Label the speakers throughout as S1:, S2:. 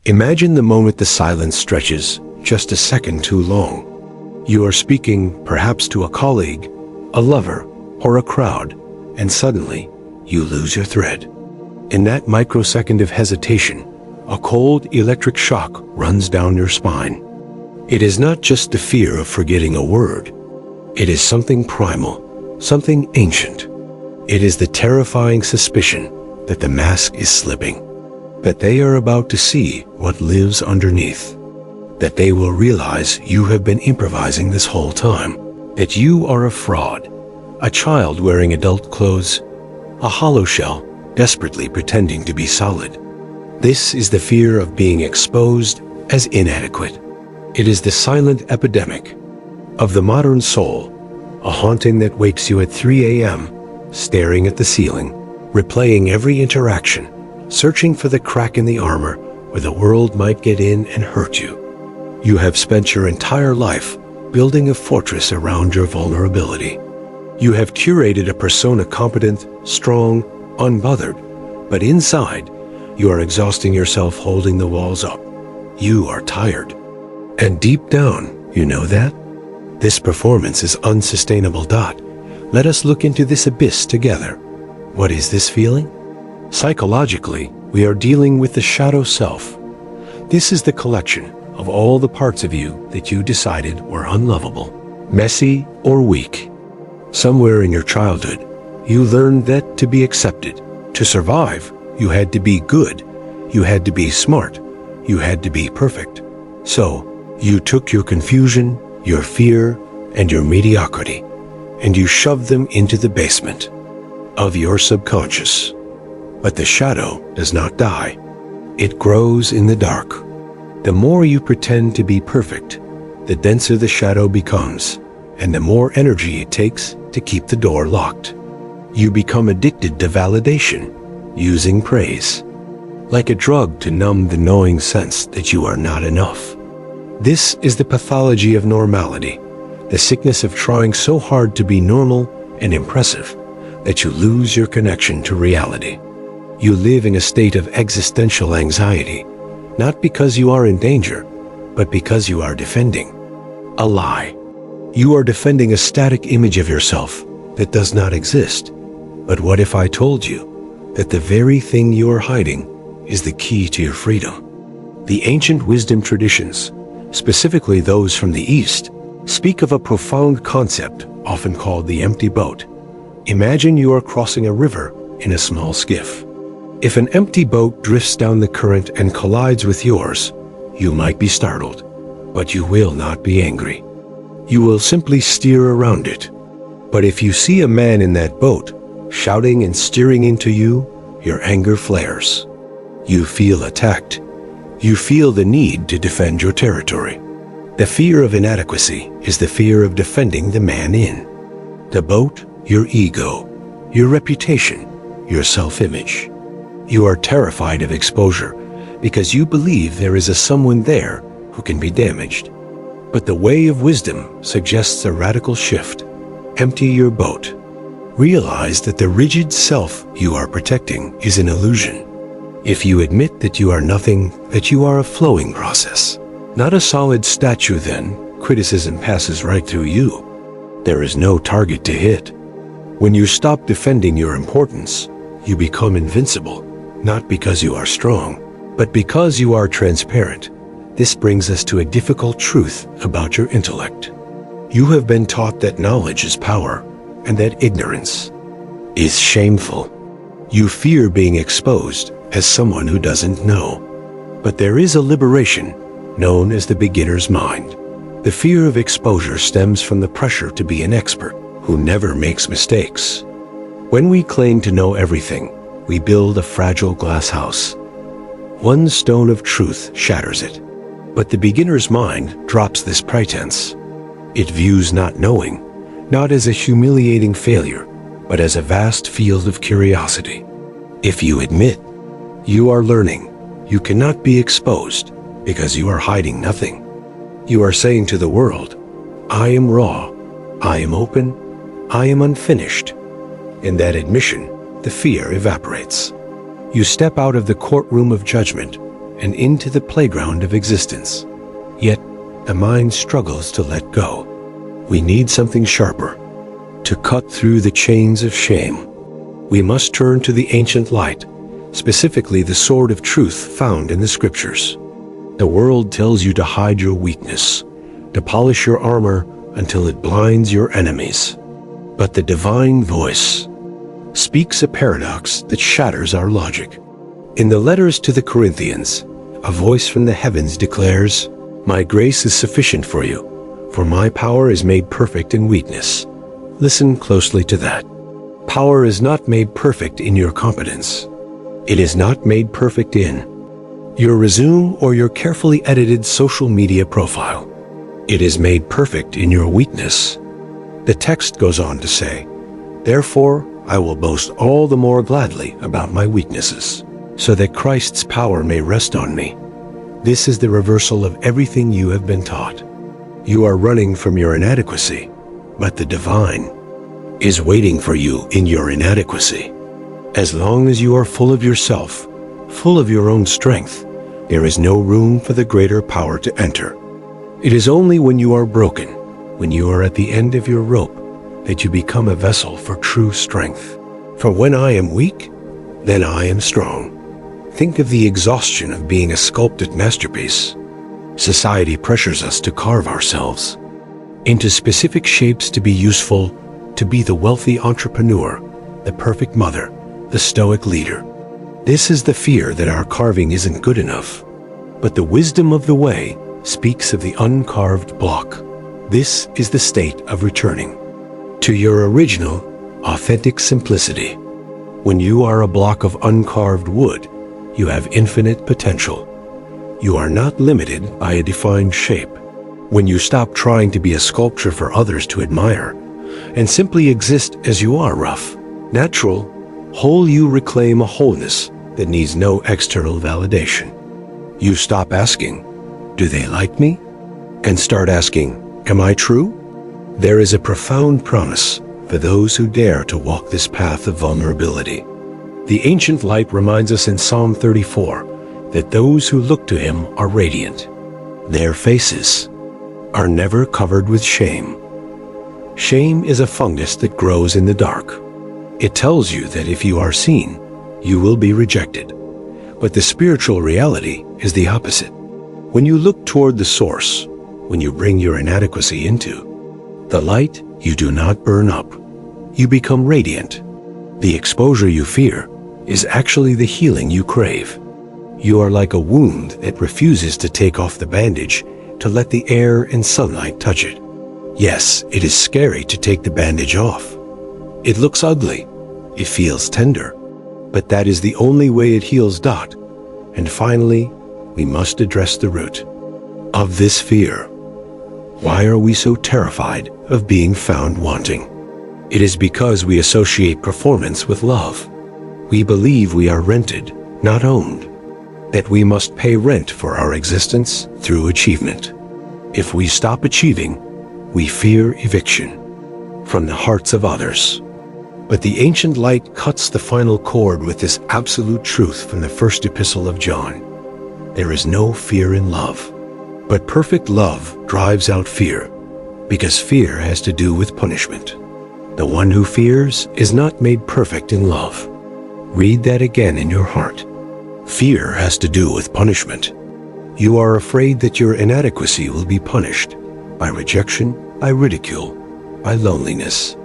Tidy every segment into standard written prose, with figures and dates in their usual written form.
S1: Imagine the moment the silence stretches just a second too long. You are speaking perhaps to a colleague, a lover, or a crowd, and suddenly you lose your thread. In that microsecond of hesitation, a cold electric shock runs down your spine. It is not just the fear of forgetting a word. It is something primal, something ancient. It is the terrifying suspicion that the mask is slipping, that they are about to see what lives underneath, that they will realize you have been improvising this whole time, that you are a fraud, a child wearing adult clothes, a hollow shell desperately pretending to be solid. This is the fear of being exposed as inadequate. It is the silent epidemic of the modern soul, a haunting that wakes you at 3 a.m., staring at the ceiling, replaying every interaction, searching for the crack in the armor where the world might get in and hurt you. You have spent your entire life building a fortress around your vulnerability. You have curated a persona competent, strong, unbothered, but inside, you are exhausting yourself holding the walls up. You are tired. And deep down, you know that? This performance is unsustainable. Let us look into this abyss together. What is this feeling? Psychologically, we are dealing with the shadow self. This is the collection of all the parts of you that you decided were unlovable, messy, or weak. Somewhere in your childhood, you learned that to be accepted, to survive, you had to be good, you had to be smart, you had to be perfect. So, you took your confusion, your fear, and your mediocrity, and you shoved them into the basement of your subconscious. But the shadow does not die. It grows in the dark. The more you pretend to be perfect, the denser the shadow becomes, and the more energy it takes to keep the door locked. You become addicted to validation, using praise, like a drug to numb the gnawing sense that you are not enough. This is the pathology of normality, the sickness of trying so hard to be normal and impressive that you lose your connection to reality. You live in a state of existential anxiety, not because you are in danger, but because you are defending a lie. You are defending a static image of yourself that does not exist. But what if I told you that the very thing you are hiding is the key to your freedom? The ancient wisdom traditions, specifically those from the East, speak of a profound concept often called the empty boat. Imagine you are crossing a river in a small skiff. If an empty boat drifts down the current and collides with yours, you might be startled, but you will not be angry. You will simply steer around it. But if you see a man in that boat, shouting and steering into you, your anger flares. You feel attacked. You feel the need to defend your territory. The fear of inadequacy is the fear of defending the man in the boat, your ego, your reputation, your self-image. You are terrified of exposure because you believe there is a someone there who can be damaged. But the way of wisdom suggests a radical shift. Empty your boat. Realize that the rigid self you are protecting is an illusion. If you admit that you are nothing, that you are a flowing process, not a solid statue, then criticism passes right through you. There is no target to hit. When you stop defending your importance, you become invincible, not because you are strong, but because you are transparent. This brings us to a difficult truth about your intellect. You have been taught that knowledge is power, and that ignorance is shameful. You fear being exposed as someone who doesn't know. But there is a liberation known as the beginner's mind. The fear of exposure stems from the pressure to be an expert who never makes mistakes. When we claim to know everything, we build a fragile glass house. One stone of truth shatters it. But the beginner's mind drops this pretense. It views not knowing, not as a humiliating failure, but as a vast field of curiosity. If you admit you are learning, you cannot be exposed because you are hiding nothing. You are saying to the world, I am raw, I am open, I am unfinished. In that admission, the fear evaporates. You step out of the courtroom of judgment and into the playground of existence. Yet, the mind struggles to let go. We need something sharper. To cut through the chains of shame, we must turn to the ancient light, specifically the sword of truth found in the scriptures. The world tells you to hide your weakness, to polish your armor until it blinds your enemies. But the divine voice speaks a paradox that shatters our logic. In the letters to the Corinthians, a voice from the heavens declares, "My grace is sufficient for you, for my power is made perfect in weakness." Listen closely to that. Power is not made perfect in your competence. It is not made perfect in your resume or your carefully edited social media profile. It is made perfect in your weakness. The text goes on to say, "Therefore, I will boast all the more gladly about my weaknesses, so that Christ's power may rest on me." This is the reversal of everything you have been taught. You are running from your inadequacy, but the divine is waiting for you in your inadequacy. As long as you are full of yourself, full of your own strength, there is no room for the greater power to enter. It is only when you are broken, when you are at the end of your rope, that you become a vessel for true strength. For when I am weak, then I am strong. Think of the exhaustion of being a sculpted masterpiece. Society pressures us to carve ourselves into specific shapes to be useful, to be the wealthy entrepreneur, the perfect mother, the stoic leader. This is the fear that our carving isn't good enough. But the wisdom of the way speaks of the uncarved block. This is the state of returning to your original, authentic simplicity. When you are a block of uncarved wood, you have infinite potential. You are not limited by a defined shape. When you stop trying to be a sculpture for others to admire, and simply exist as you are, rough, natural, whole, you reclaim a wholeness that needs no external validation. You stop asking, "Do they like me?" and start asking, "Am I true?" There is a profound promise for those who dare to walk this path of vulnerability. The ancient light reminds us in Psalm 34 that those who look to him are radiant. Their faces are never covered with shame. Shame is a fungus that grows in the dark. It tells you that if you are seen, you will be rejected. But the spiritual reality is the opposite. When you look toward the source, when you bring your inadequacy into the light, you do not burn up. You become radiant. The exposure you fear is actually the healing you crave. You are like a wound that refuses to take off the bandage to let the air and sunlight touch it. Yes, it is scary to take the bandage off. It looks ugly. It feels tender. But that is the only way it heals. And finally, we must address the root of this fear. Why are we so terrified of being found wanting? It is because we associate performance with love. We believe we are rented, not owned. That we must pay rent for our existence through achievement. If we stop achieving, we fear eviction from the hearts of others. But the ancient light cuts the final chord with this absolute truth from the first epistle of John. There is no fear in love, but perfect love drives out fear, because fear has to do with punishment. The one who fears is not made perfect in love. Read that again in your heart. Fear has to do with punishment. You are afraid that your inadequacy will be punished by rejection, by ridicule, by loneliness.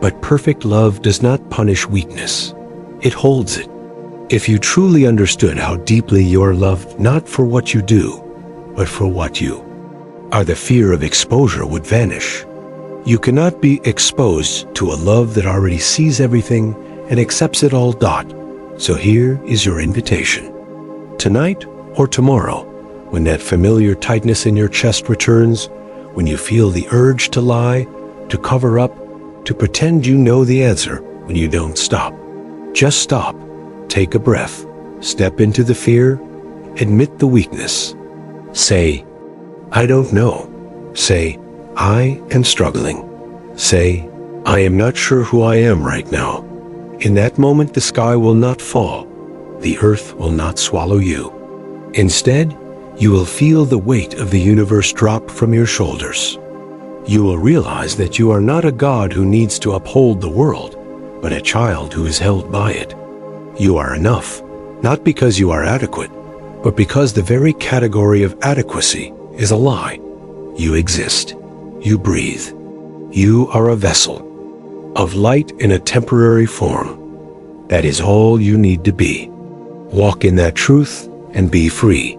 S1: But perfect love does not punish weakness. It holds it. If you truly understood how deeply you are loved not for what you do, but for what you are, the fear of exposure would vanish. You cannot be exposed to a love that already sees everything and accepts it all. So here is your invitation. Tonight or tomorrow, when that familiar tightness in your chest returns, when you feel the urge to lie, to cover up, to pretend you know the answer when you don't stop. Just stop, take a breath, step into the fear, admit the weakness. Say, "I don't know." Say, "I am struggling." Say, "I am not sure who I am right now." In that moment, the sky will not fall. The earth will not swallow you. Instead, you will feel the weight of the universe drop from your shoulders. You will realize that you are not a god who needs to uphold the world, but a child who is held by it. You are enough, not because you are adequate, but because the very category of adequacy is a lie. You exist. You breathe. You are a vessel of light in a temporary form. That is all you need to be. Walk in that truth and be free.